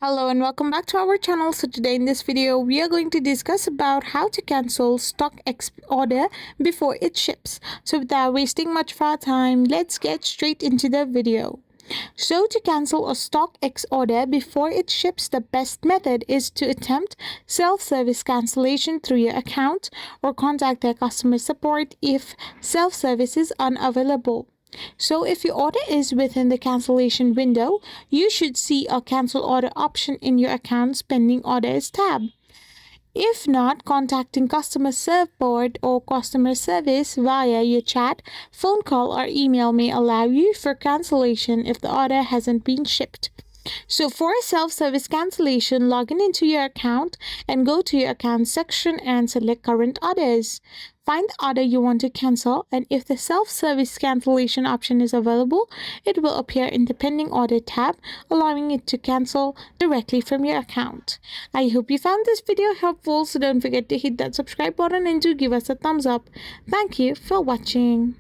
Hello and welcome back to our channel. So today in this video we are going to discuss about how to cancel StockX order before it ships. So without wasting much of our time, let's get straight into the video. So to cancel a StockX order before it ships, the best method is to attempt self-service cancellation through your account or contact their customer support if self-service is unavailable. So if your order is within the cancellation window, you should see a cancel order option in your account's pending orders tab. If not, contacting customer support or customer service via your chat, phone call or email may allow you for cancellation if the order hasn't been shipped. So for a self-service cancellation, log into your account and go to your account section and select current orders. Find the order you want to cancel, and if the self-service cancellation option is available, it will appear in the pending order tab, allowing it to cancel directly from your account. I hope you found this video helpful, so don't forget to hit that subscribe button and do give us a thumbs up. Thank you for watching.